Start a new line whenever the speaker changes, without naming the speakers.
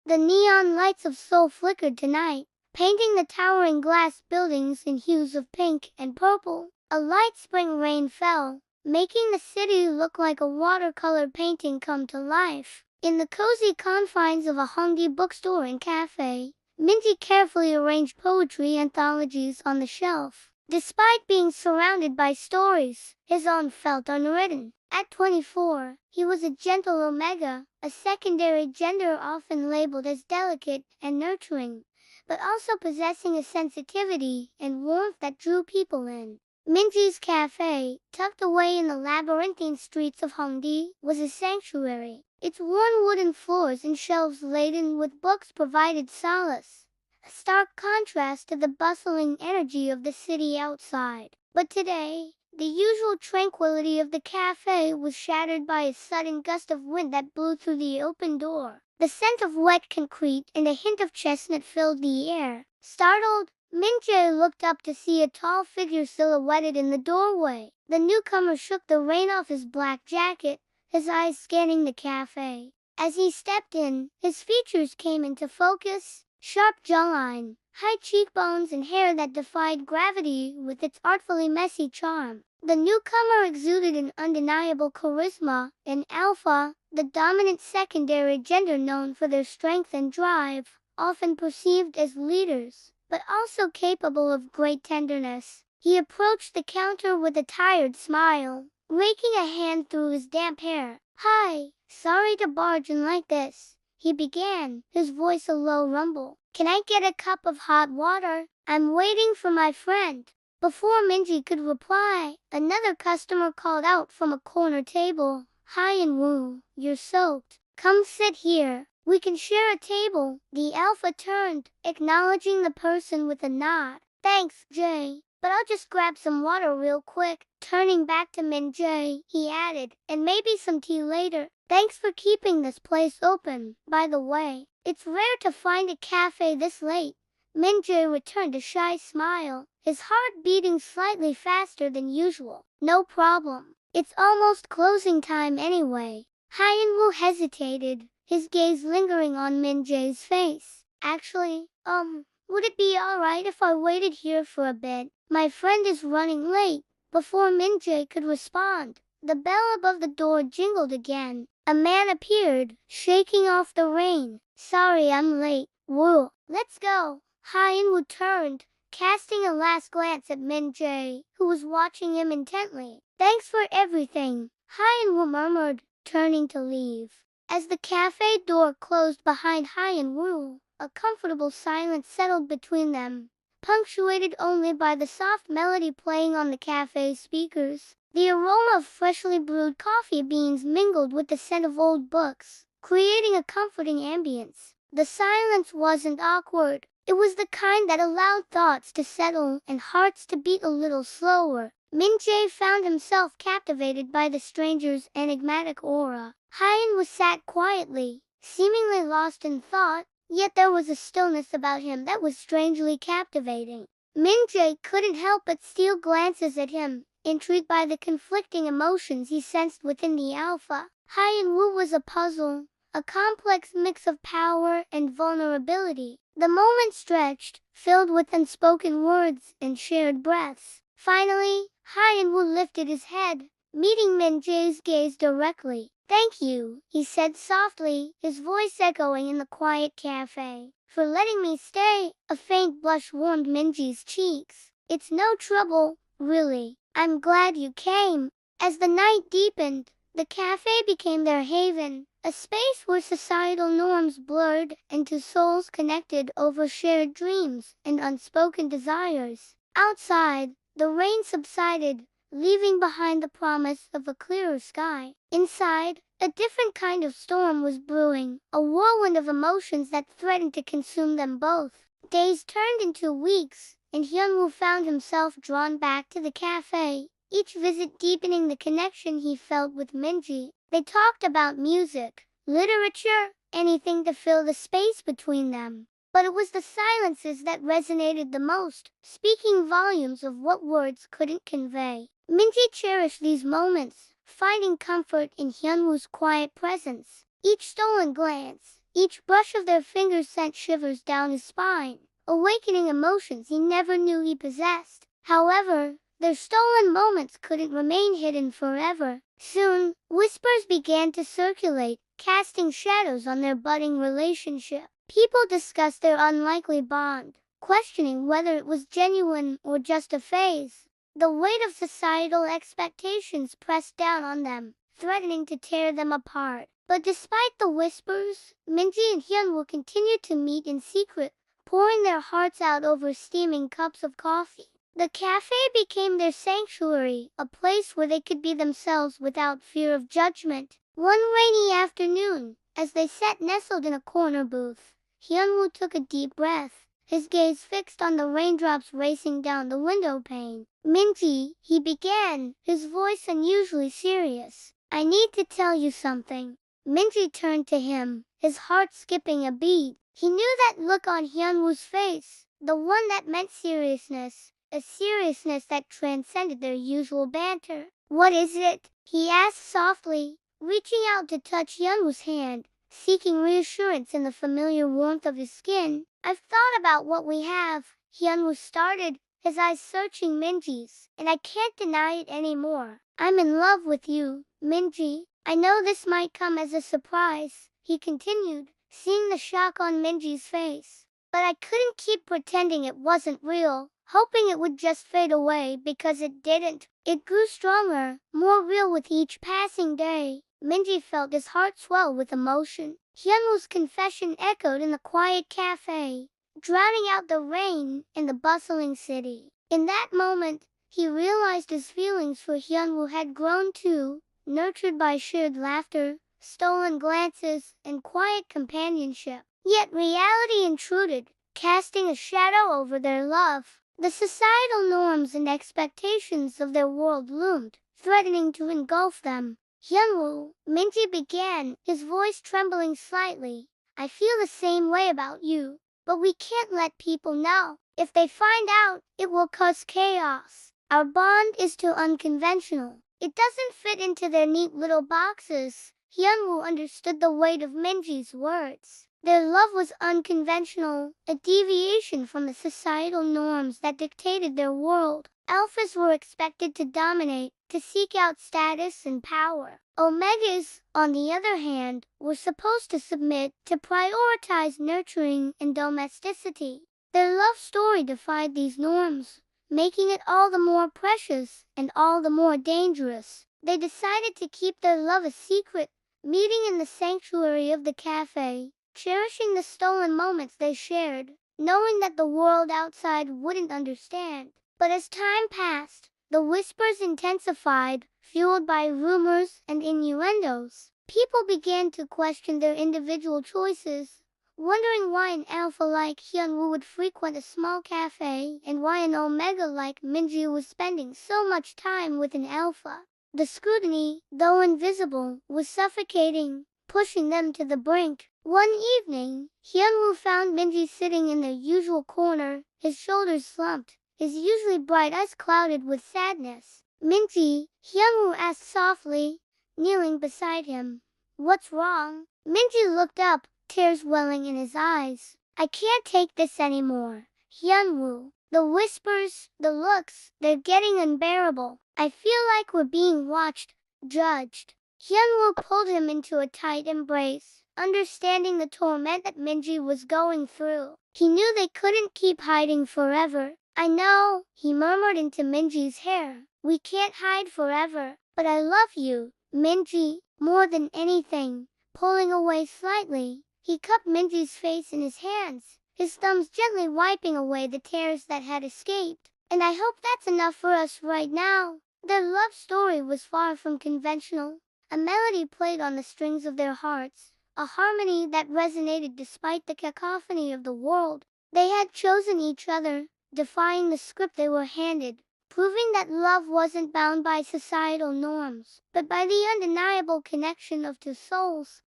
The neon lights of Seoul flickered tonight, painting the towering glass buildings in hues of pink and purple. A light spring rain fell, making the city look like a watercolor painting come to life. In the cozy confines of a Hongdae bookstore and cafe, Minji carefully arranged poetry anthologies on the shelf. Despite being surrounded by stories, his own felt unwritten. At 24, he was a gentle omega, a secondary gender often labeled as delicate and nurturing, but also possessing a sensitivity and warmth that drew people in. Minji's cafe, tucked away in the labyrinthine streets of Hongdae, was a sanctuary. Its worn wooden floors and shelves laden with books provided solace, a stark contrast to the bustling energy of the city outside. But today, the usual tranquility of the cafe was shattered by a sudden gust of wind that blew through the open door. The scent of wet concrete and a hint of chestnut filled the air. Startled, Min-jae looked up to see a tall figure silhouetted in the doorway. The newcomer shook the rain off his black jacket, his eyes scanning the cafe. As he stepped in, his features came into focus: sharp jawline, high cheekbones, and hair that defied gravity with its artfully messy charm. The newcomer exuded an undeniable charisma, an alpha, the dominant secondary gender known for their strength and drive, often perceived as leaders, but also capable of great tenderness. He approached the counter with a tired smile, raking a hand through his damp hair. "Hi, sorry to barge in like this," he began, his voice a low rumble. "Can I get a cup of hot water? I'm waiting for my friend." Before Minji could reply, another customer called out from a corner table, "Hi Woo, you're soaked. Come sit here. We can share a table." The alpha turned, acknowledging the person with a nod. "Thanks, Jay, but I'll just grab some water real quick." Turning back to Min-jae, he added, "And maybe some tea later. Thanks for keeping this place open, by the way. It's rare to find a cafe this late." Min-jae returned a shy smile, his heart beating slightly faster than usual. "No problem. It's almost closing time anyway." Hyun-woo hesitated, his gaze lingering on Min-jae's face. "Actually, would it be alright if I waited here for a bit? My friend is running late." Before Min-jae could respond, the bell above the door jingled again. A man appeared, shaking off the rain. "Sorry I'm late, Woo. Let's go." Hyun-woo turned, casting a last glance at Min-jae, who was watching him intently. "Thanks for everything," Hyun-woo murmured, turning to leave. As the cafe door closed behind Hyun-woo, a comfortable silence settled between them, punctuated only by the soft melody playing on the cafe speakers. The aroma of freshly brewed coffee beans mingled with the scent of old books, creating a comforting ambience. The silence wasn't awkward. It was the kind that allowed thoughts to settle and hearts to beat a little slower. Min-jae found himself captivated by the stranger's enigmatic aura. Hyun-woo sat quietly, seemingly lost in thought, yet there was a stillness about him that was strangely captivating. Min-jae couldn't help but steal glances at him, intrigued by the conflicting emotions he sensed within the alpha. Hyun-woo was a puzzle, a complex mix of power and vulnerability. The moment stretched, filled with unspoken words and shared breaths. Finally, Hyun-woo lifted his head, meeting Min-jae's gaze directly. "Thank you," he said softly, his voice echoing in the quiet cafe, "for letting me stay." A faint blush warmed Minji's cheeks. "It's no trouble, really. I'm glad you came." As the night deepened, the cafe became their haven, a space where societal norms blurred and two souls connected over shared dreams and unspoken desires. Outside, the rain subsided, leaving behind the promise of a clearer sky. Inside, a different kind of storm was brewing, a whirlwind of emotions that threatened to consume them both. Days turned into weeks, and Hyun-woo found himself drawn back to the cafe, each visit deepening the connection he felt with Minji. They talked about music, literature, anything to fill the space between them. But it was the silences that resonated the most, speaking volumes of what words couldn't convey. Minji cherished these moments, finding comfort in Hyun-woo's quiet presence. Each stolen glance, Each brush of their fingers sent shivers down his spine, awakening emotions he never knew he possessed. However, their stolen moments couldn't remain hidden forever. Soon, whispers began to circulate, casting shadows on their budding relationship. People discussed their unlikely bond, questioning whether it was genuine or just a phase. The weight of societal expectations pressed down on them, threatening to tear them apart. But despite the whispers, Minji and Hyunwoo continued to meet in secret, pouring their hearts out over steaming cups of coffee. The cafe became their sanctuary, a place where they could be themselves without fear of judgment. One rainy afternoon, as they sat nestled in a corner booth, Hyunwoo took a deep breath, his gaze fixed on the raindrops racing down the window pane. "Minji," he began, his voice unusually serious, "I need to tell you something." Minji turned to him, his heart skipping a beat. He knew that look on Hyunwoo's face, the one that meant seriousness, a seriousness that transcended their usual banter. "What is it?" he asked softly, reaching out to touch Hyunwoo's hand, seeking reassurance in the familiar warmth of his skin. "I've thought about what we have," Hyunwoo started, his eyes searching Minji's, "and I can't deny it anymore. I'm in love with you, Minji." "I know this might come as a surprise," he continued, seeing the shock on Minji's face. "But I couldn't keep pretending it wasn't real, hoping it would just fade away because it didn't. It grew stronger, more real with each passing day." Minji felt his heart swell with emotion. Hyunwoo's confession echoed in the quiet cafe, drowning out the rain in the bustling city. In that moment, he realized his feelings for Hyunwoo had grown too, nurtured by shared laughter, stolen glances, and quiet companionship. Yet reality intruded, casting a shadow over their love. The societal norms and expectations of their world loomed, threatening to engulf them. "Hyunwoo," Minji began, his voice trembling slightly, "I feel the same way about you, but we can't let people know. If they find out, it will cause chaos. Our bond is too unconventional. It doesn't fit into their neat little boxes." Hyunwoo understood the weight of Minji's words. Their love was unconventional, a deviation from the societal norms that dictated their world. Alphas were expected to dominate, to seek out status and power. Omegas, on the other hand, were supposed to submit, to prioritize nurturing and domesticity. Their love story defied these norms, making it all the more precious and all the more dangerous. They decided to keep their love a secret, meeting in the sanctuary of the cafe, cherishing the stolen moments they shared, knowing that the world outside wouldn't understand. But as time passed, the whispers intensified, fueled by rumors and innuendos. People began to question their individual choices, wondering why an alpha like Hyunwoo would frequent a small cafe and why an omega like Minji was spending so much time with an alpha. The scrutiny, though invisible, was suffocating, pushing them to the brink. One evening, Hyunwoo found Minji sitting in their usual corner, his shoulders slumped, his usually bright eyes clouded with sadness. "Minji," Hyunwoo asked softly, kneeling beside him, "what's wrong?" Minji looked up, tears welling in his eyes. "I can't take this anymore, Hyunwoo. The whispers, the looks, they're getting unbearable. I feel like we're being watched, judged." Hyunwoo pulled him into a tight embrace, understanding the torment that Minji was going through. He knew they couldn't keep hiding forever. "I know," he murmured into Minji's hair. "We can't hide forever, but I love you, Minji, more than anything." Pulling away slightly, he cupped Minji's face in his hands, his thumbs gently wiping away the tears that had escaped. "And I hope that's enough for us right now." Their love story was far from conventional. A melody played on the strings of their hearts, a harmony that resonated despite the cacophony of the world. They had chosen each other, defying the script they were handed, proving that love wasn't bound by societal norms, but by the undeniable connection of two souls.